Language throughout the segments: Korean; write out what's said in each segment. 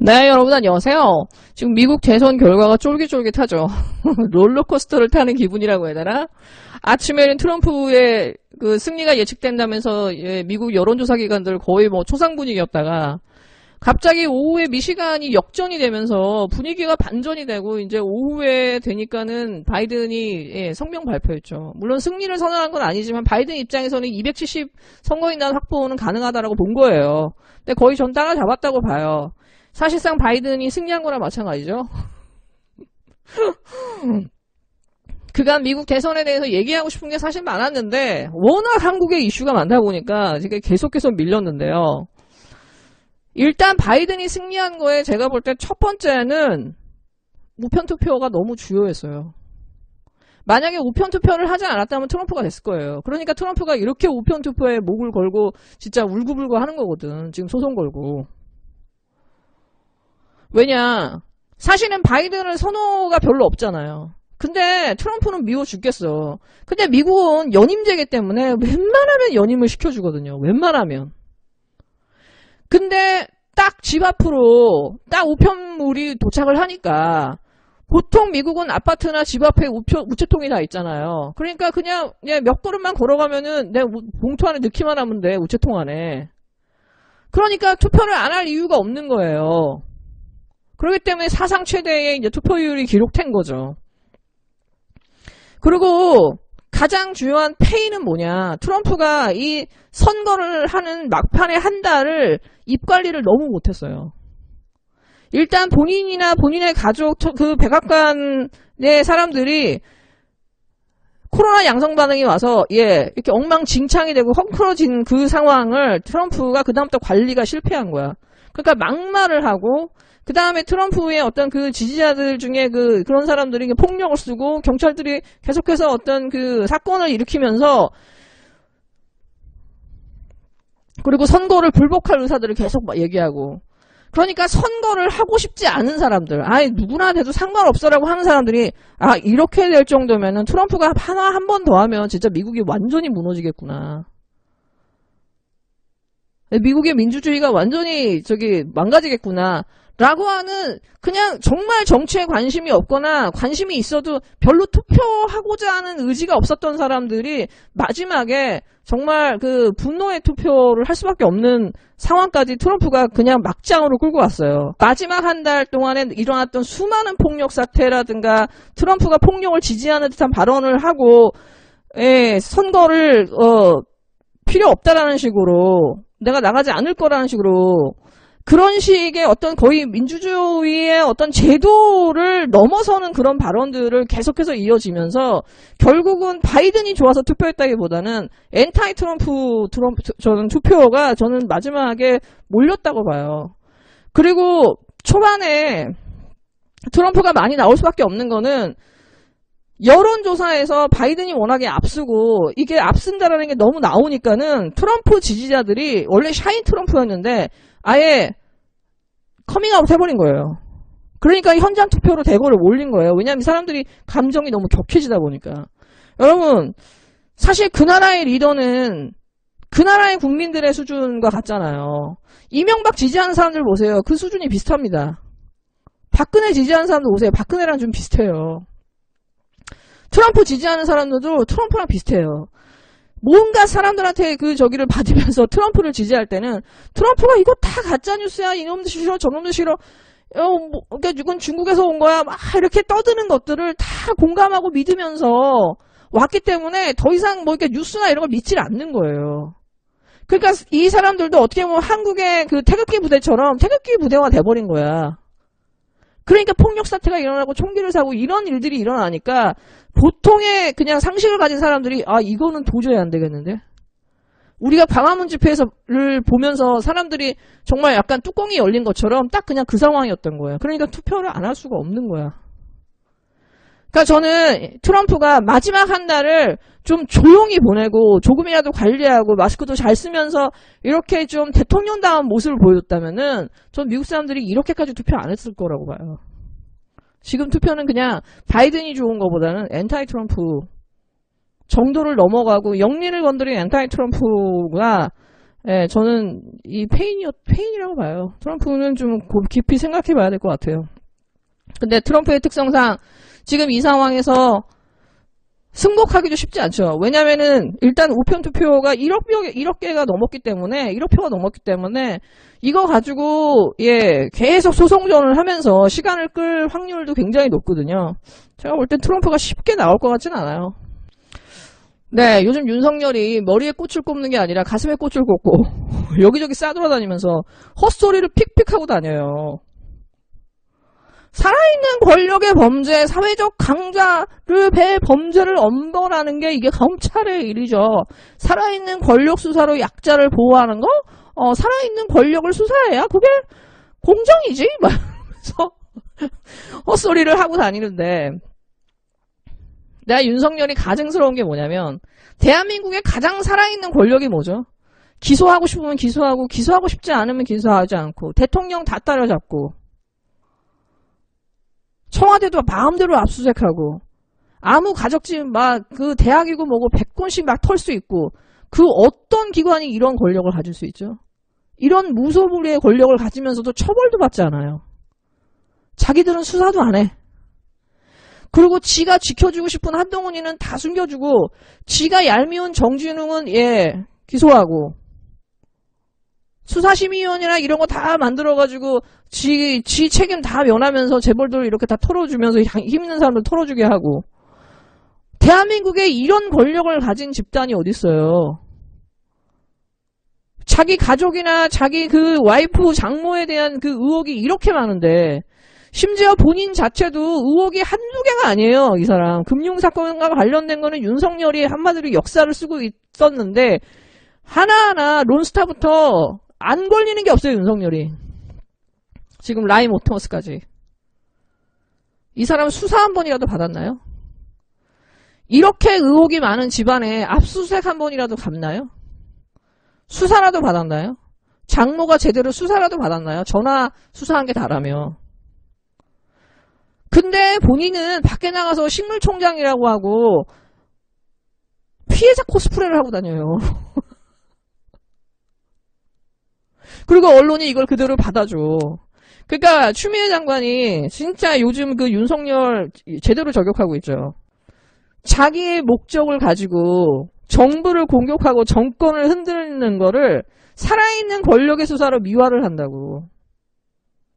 네, 여러분 안녕하세요. 지금 미국 대선 결과가 쫄깃쫄깃하죠. 롤러코스터를 타는 기분이라고 해야 되나? 아침에는 트럼프의 그 승리가 예측된다면서 미국 여론조사 기관들 거의 뭐 초상 분위기였다가 갑자기 오후에 미시간이 역전이 되면서 분위기가 반전이 되고 이제 오후에 되니까는 바이든이 성명 발표했죠. 물론 승리를 선언한 건 아니지만 바이든 입장에서는 270 선거인단 확보는 가능하다라고 본 거예요. 근데 거의 전 따라잡았다고 봐요. 사실상 바이든이 승리한 거나 마찬가지죠. 그간 미국 대선에 대해서 얘기하고 싶은 게 사실 많았는데 워낙 한국의 이슈가 많다 보니까 이게 계속해서 밀렸는데요. 일단 바이든이 승리한 거에 제가 볼 때 첫 번째는 우편투표가 너무 주요했어요. 만약에 우편투표를 하지 않았다면 트럼프가 됐을 거예요. 그러니까 트럼프가 이렇게 우편투표에 목을 걸고 진짜 울고불고 하는 거거든. 지금 소송 걸고. 왜냐, 사실은 바이든을 선호가 별로 없잖아요. 근데 트럼프는 미워 죽겠어. 근데 미국은 연임제이기 때문에 웬만하면 연임을 시켜주거든요. 웬만하면. 근데 딱 집 앞으로 딱 우편물이 도착을 하니까 보통 미국은 아파트나 집 앞에 우체통이 다 있잖아요. 그러니까 그냥 몇 걸음만 걸어가면은 내 봉투 안에 넣기만 하면 돼. 우체통 안에. 그러니까 투표를 안 할 이유가 없는 거예요. 그렇기 때문에 사상 최대의 이제 투표율이 기록된 거죠. 그리고 가장 중요한 페이는 뭐냐. 트럼프가 이 선거를 하는 막판에 한 달을 입 관리를 너무 못했어요. 일단 본인이나 본인의 가족, 그 백악관의 사람들이 코로나 양성 반응이 와서 이렇게 엉망진창이 되고 헝클어진 그 상황을 트럼프가 그다음부터 관리가 실패한 거야. 그러니까 막말을 하고 그 다음에 트럼프의 어떤 그 지지자들 중에 그런 사람들이 폭력을 쓰고 경찰들이 계속해서 어떤 그 사건을 일으키면서 그리고 선거를 불복할 의사들을 계속 막 얘기하고 그러니까 선거를 하고 싶지 않은 사람들 누구나 돼도 상관없어라고 하는 사람들이 이렇게 될 정도면은 트럼프가 한 번 더 하면 진짜 미국이 완전히 무너지겠구나. 미국의 민주주의가 완전히 망가지겠구나. 라고 하는 그냥 정말 정치에 관심이 없거나 관심이 있어도 별로 투표하고자 하는 의지가 없었던 사람들이 마지막에 정말 그 분노의 투표를 할 수밖에 없는 상황까지 트럼프가 그냥 막장으로 끌고 왔어요. 마지막 한 달 동안에 일어났던 수많은 폭력 사태라든가 트럼프가 폭력을 지지하는 듯한 발언을 하고 선거를 필요 없다라는 식으로 내가 나가지 않을 거라는 식으로 그런 식의 어떤 거의 민주주의의 어떤 제도를 넘어서는 그런 발언들을 계속해서 이어지면서 결국은 바이든이 좋아서 투표했다기보다는 엔타이 저는 투표가 저는 마지막에 몰렸다고 봐요. 그리고 초반에 트럼프가 많이 나올 수밖에 없는 거는 여론조사에서 바이든이 워낙에 앞서고 이게 앞선다라는 게 너무 나오니까는 트럼프 지지자들이 원래 샤인 트럼프였는데 아예 커밍아웃 해버린 거예요. 그러니까 현장 투표로 대거를 올린 거예요. 왜냐하면 이 사람들이 감정이 너무 격해지다 보니까. 여러분 사실 그 나라의 리더는 그 나라의 국민들의 수준과 같잖아요. 이명박 지지하는 사람들 보세요. 그 수준이 비슷합니다. 박근혜 지지하는 사람들 보세요. 박근혜랑 좀 비슷해요. 트럼프 지지하는 사람들도 트럼프랑 비슷해요. 뭔가 사람들한테 저기를 받으면서 트럼프를 지지할 때는 트럼프가 이거 다 가짜뉴스야. 이놈들 싫어. 저놈들 싫어. 그러니까 이건 중국에서 온 거야. 막 이렇게 떠드는 것들을 다 공감하고 믿으면서 왔기 때문에 더 이상 이렇게 뉴스나 이런 걸 믿지 않는 거예요. 그러니까 이 사람들도 어떻게 보면 한국의 그 태극기 부대처럼 태극기 부대화 돼버린 거야. 그러니까 폭력 사태가 일어나고 총기를 사고 이런 일들이 일어나니까 보통의 그냥 상식을 가진 사람들이 이거는 도저히 안 되겠는데? 우리가 광화문 집회를 보면서 사람들이 정말 약간 뚜껑이 열린 것처럼 딱 그냥 그 상황이었던 거예요. 그러니까 투표를 안 할 수가 없는 거야. 그러니까 저는 트럼프가 마지막 한 달을 좀 조용히 보내고 조금이라도 관리하고 마스크도 잘 쓰면서 이렇게 좀 대통령다운 모습을 보여줬다면은 전 미국 사람들이 이렇게까지 투표 안 했을 거라고 봐요. 지금 투표는 그냥 바이든이 좋은 것보다는 엔타이 트럼프 정도를 넘어가고 영리를 건드린 엔타이 트럼프가 예, 저는 이 페인이라고 봐요. 트럼프는 좀 깊이 생각해 봐야 될 것 같아요. 근데 트럼프의 특성상 지금 이 상황에서 승복하기도 쉽지 않죠. 왜냐면은 일단 우편 투표가 1억 개가 넘었기 때문에 1억 표가 넘었기 때문에 이거 가지고 예 계속 소송전을 하면서 시간을 끌 확률도 굉장히 높거든요. 제가 볼 땐 트럼프가 쉽게 나올 것 같진 않아요. 네, 요즘 윤석열이 머리에 꽃을 꼽는 게 아니라 가슴에 꽃을 꼽고 여기저기 싸돌아다니면서 헛소리를 픽픽하고 다녀요. 살아있는 권력의 범죄, 사회적 강자를 배 범죄를 엄벌하는 게 이게 검찰의 일이죠. 살아있는 권력 수사로 약자를 보호하는 거? 살아있는 권력을 수사해야 그게 공정이지? 막 이러면서 헛소리를 하고 다니는데 내가 윤석열이 가증스러운 게 뭐냐면 대한민국의 가장 살아있는 권력이 뭐죠? 기소하고 싶으면 기소하고 기소하고 싶지 않으면 기소하지 않고 대통령 다 따라잡고 청와대도 마음대로 압수수색하고 아무 가적집 막 그 대학이고 뭐고 100건씩 막 털 수 있고 그 어떤 기관이 이런 권력을 가질 수 있죠? 이런 무소불위의 권력을 가지면서도 처벌도 받지 않아요. 자기들은 수사도 안 해. 그리고 지가 지켜주고 싶은 한동훈이는 다 숨겨주고 지가 얄미운 정진웅은 예 기소하고 수사심의위원이나 이런 거 다 만들어가지고 지 책임 다 면하면서 재벌들 이렇게 다 털어주면서 힘 있는 사람들 털어주게 하고 대한민국에 이런 권력을 가진 집단이 어딨어요. 자기 가족이나 자기 그 와이프 장모에 대한 그 의혹이 이렇게 많은데 심지어 본인 자체도 의혹이 한두 개가 아니에요. 이 사람 금융사건과 관련된 거는 윤석열이 한마디로 역사를 쓰고 있었는데 하나하나 론스타부터 안 걸리는 게 없어요. 윤석열이. 지금 라임 오토머스까지. 이 사람 수사 한 번이라도 받았나요? 이렇게 의혹이 많은 집안에 압수수색 한 번이라도 갔나요? 수사라도 받았나요? 장모가 제대로 수사라도 받았나요? 전화 수사한 게 다라며. 근데 본인은 밖에 나가서 식물총장이라고 하고 피해자 코스프레를 하고 다녀요. 그리고 언론이 이걸 그대로 받아줘. 그러니까 추미애 장관이 진짜 요즘 그 윤석열 제대로 저격하고 있죠. 자기의 목적을 가지고 정부를 공격하고 정권을 흔드는 거를 살아있는 권력의 수사로 미화를 한다고.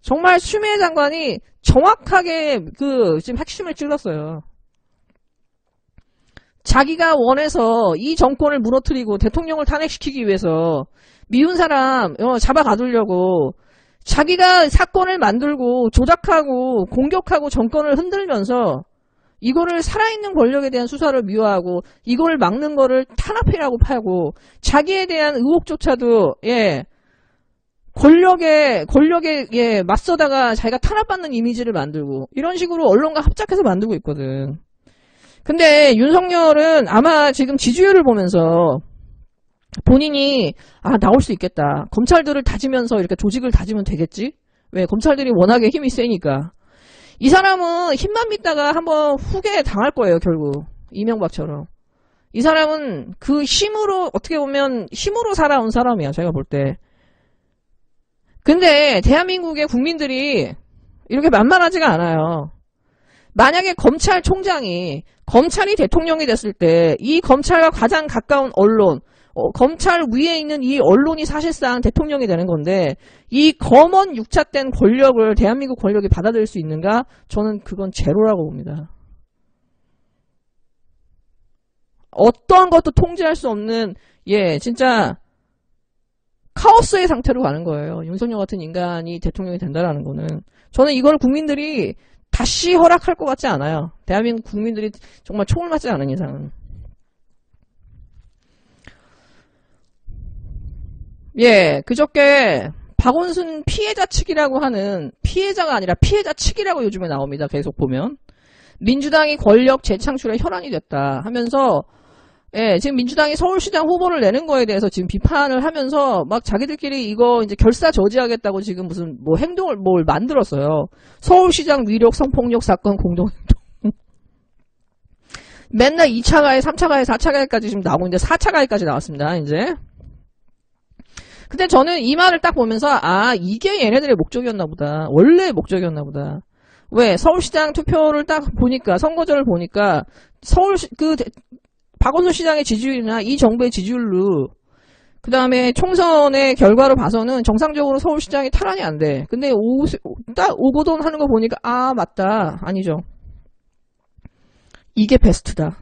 정말 추미애 장관이 정확하게 그 지금 핵심을 찔렀어요. 자기가 원해서 이 정권을 무너뜨리고 대통령을 탄핵시키기 위해서 미운 사람 잡아가두려고 자기가 사건을 만들고 조작하고 공격하고 정권을 흔들면서 이거를 살아있는 권력에 대한 수사를 미화하고 이걸 막는 거를 탄압이라고 파고 자기에 대한 의혹조차도 예 권력에 예 맞서다가 자기가 탄압받는 이미지를 만들고 이런 식으로 언론과 합작해서 만들고 있거든. 근데 윤석열은 아마 지금 지지율을 보면서 본인이 나올 수 있겠다. 검찰들을 다지면서 이렇게 조직을 다지면 되겠지? 왜? 검찰들이 워낙에 힘이 세니까. 이 사람은 힘만 믿다가 한번 후계 당할 거예요, 결국. 이명박처럼. 이 사람은 그 힘으로 어떻게 보면 힘으로 살아온 사람이야, 제가 볼 때. 근데 대한민국의 국민들이 이렇게 만만하지가 않아요. 만약에 검찰총장이 검찰이 대통령이 됐을 때 이 검찰과 가장 가까운 언론 검찰 위에 있는 이 언론이 사실상 대통령이 되는 건데 이 검언 육착된 권력을 대한민국 권력이 받아들일 수 있는가? 저는 그건 제로라고 봅니다. 어떠한 것도 통제할 수 없는 예 진짜 카오스의 상태로 가는 거예요. 윤석열 같은 인간이 대통령이 된다라는 거는 저는 이걸 국민들이 다시 허락할 것 같지 않아요. 대한민국 국민들이 정말 총을 맞지 않은 이상은. 예, 그저께 박원순 피해자 측이라고 하는 피해자가 아니라 피해자 측이라고 요즘에 나옵니다. 계속 보면. 민주당이 권력 재창출에 혈안이 됐다 하면서 예, 지금 민주당이 서울시장 후보를 내는 거에 대해서 지금 비판을 하면서 막 자기들끼리 이거 이제 결사저지하겠다고 지금 무슨 뭐 행동을 뭘 만들었어요. 서울시장 위력 성폭력 사건 공동행동. 맨날 2차 가해, 3차 가해, 4차 가해까지 지금 나오고 있는데 4차 가해까지 나왔습니다. 이제. 근데 저는 이 말을 딱 보면서 아 이게 얘네들의 목적이었나 보다. 원래 목적이었나 보다. 왜 서울시장 투표를 딱 보니까 선거전을 보니까 박원순 시장의 지지율이나 이 정부의 지지율로 그 다음에 총선의 결과로 봐서는 정상적으로 서울시장이 탈환이 안 돼. 근데 딱 오거돈 하는 거 보니까 아 맞다. 아니죠. 이게 베스트다.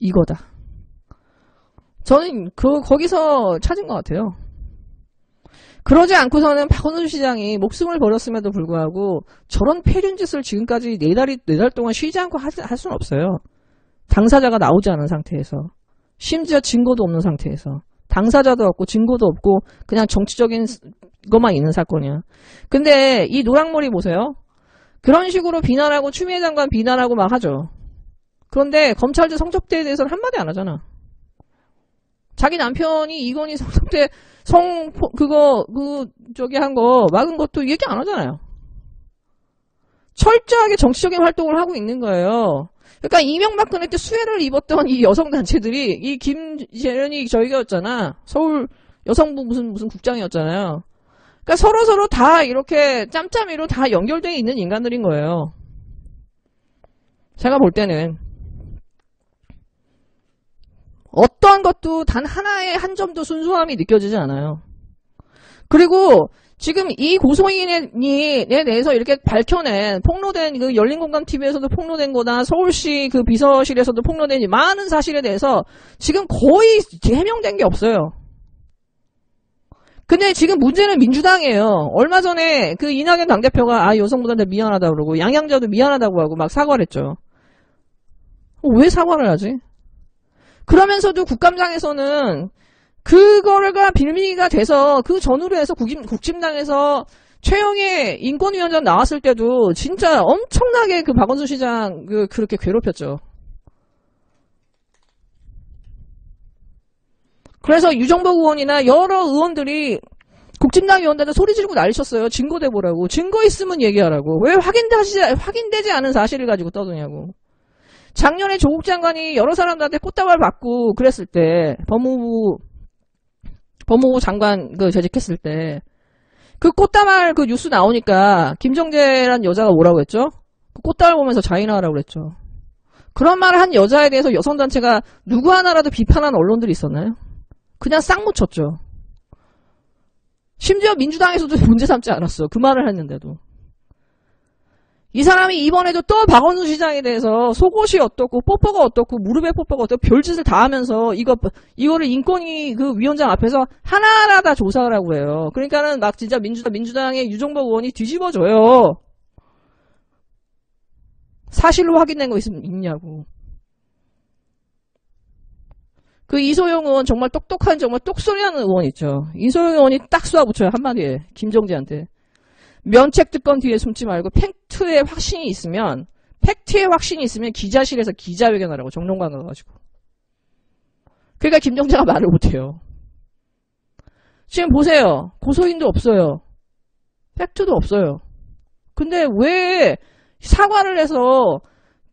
이거다. 저는 거기서 찾은 것 같아요. 그러지 않고서는 박원순 시장이 목숨을 버렸음에도 불구하고 저런 폐륜 짓을 지금까지 4달 동안 쉬지 않고 할 수는 없어요. 당사자가 나오지 않은 상태에서. 심지어 증거도 없는 상태에서. 당사자도 없고 증거도 없고 그냥 정치적인 것만 있는 사건이야. 근데 이 노랑머리 보세요. 그런 식으로 비난하고 추미애 장관 비난하고 막 하죠. 그런데 검찰제 성접대에 대해서는 한마디 안 하잖아. 자기 남편이 이건희 성접대 한 거 막은 것도 얘기 안 하잖아요. 철저하게 정치적인 활동을 하고 있는 거예요. 그러니까 이명박근혜 때 수혜를 입었던 이 여성단체들이 이 김재련이 저희가였잖아. 서울 여성부 무슨 국장이었잖아요. 그러니까 서로 다 이렇게 짬짬이로 다 연결되어 있는 인간들인 거예요. 제가 볼 때는 어떠한 것도 단 하나의 한 점도 순수함이 느껴지지 않아요. 그리고 지금 이 고소인에 대해서 이렇게 밝혀낸 폭로된 그 열린공감TV에서도 폭로된 거나 서울시 그 비서실에서도 폭로된 많은 사실에 대해서 지금 거의 해명된 게 없어요. 근데 지금 문제는 민주당이에요. 얼마 전에 그 이낙연 당대표가 아 여성분한테 미안하다고 그러고 양양자도 미안하다고 하고 막 사과를 했죠. 왜 사과를 하지? 그러면서도 국감장에서는 그거가 빌미가 돼서 그 전후로 해서 국힘당에서 최영애 인권위원장 나왔을 때도 진짜 엄청나게 그 박원순 시장 그렇게 괴롭혔죠. 그래서 유정복 의원이나 여러 의원들이 국힘당 의원들한테 소리 지르고 난리쳤어요. 증거 대보라고. 증거 있으면 얘기하라고. 왜 확인되지 않은 사실을 가지고 떠드냐고. 작년에 조국 장관이 여러 사람들한테 꽃다발 받고 그랬을 때 법무부 장관 재직했을 때 그 꽃다발 그 뉴스 나오니까 김정재란 여자가 뭐라고 했죠? 그 꽃다발 보면서 자인하라고 그랬죠. 그런 말을 한 여자에 대해서 여성단체가 누구 하나라도 비판한 언론들이 있었나요? 그냥 싹 묻혔죠. 심지어 민주당에서도 문제 삼지 않았어. 그 말을 했는데도. 이 사람이 이번에도 또 박원순 시장에 대해서 속옷이 어떻고 뽀뽀가 어떻고 무릎에 뽀뽀가 어떻고 별짓을 다 하면서 이거를 인권위 그 위원장 앞에서 하나하나 다 조사를 하고 그래요. 그러니까는 막 진짜 민주당의 유정복 의원이 뒤집어져요. 사실로 확인된 거 있냐고. 그 이소영 의원 정말 똑똑한 정말 똑소리하는 의원 있죠. 이소영 의원이 딱 쏘아붙여요. 한마디에. 김정재한테. 면책특권 뒤에 숨지 말고 팩트에 확신이 있으면 기자실에서 기자회견하라고 정론관 가가지고. 그러니까 김정재가 말을 못해요. 지금 보세요. 고소인도 없어요. 팩트도 없어요. 근데 왜 사과를 해서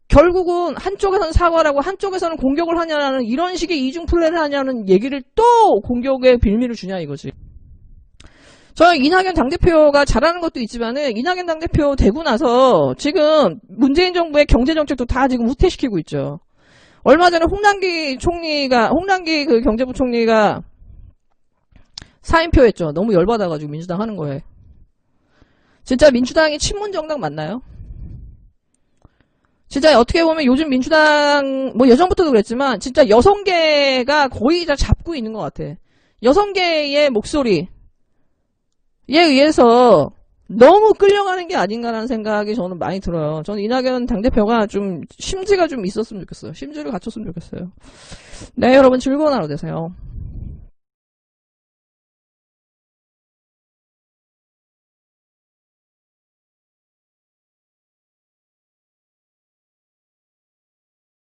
결국은 한쪽에서는 사과라고 한쪽에서는 공격을 하냐는 이런 식의 이중 플레이를 하냐는 얘기를 또 공격의 빌미를 주냐 이거지. 저는 이낙연 당대표가 잘하는 것도 있지만은 이낙연 당대표 되고 나서 지금 문재인 정부의 경제정책도 다 지금 후퇴시키고 있죠. 얼마 전에 홍남기 그 경제부 총리가 사임표 했죠. 너무 열받아가지고 민주당 하는 거에. 진짜 민주당이 친문정당 맞나요? 진짜 어떻게 보면 요즘 민주당 예전부터도 그랬지만 진짜 여성계가 거의 다 잡고 있는 것 같아. 여성계의 목소리 에 의해서 너무 끌려가는 게 아닌가라는 생각이 저는 많이 들어요. 저는 이낙연 당대표가 좀 심지가 좀 있었으면 좋겠어요. 심지를 갖췄으면 좋겠어요. 네, 여러분 즐거운 하루 되세요.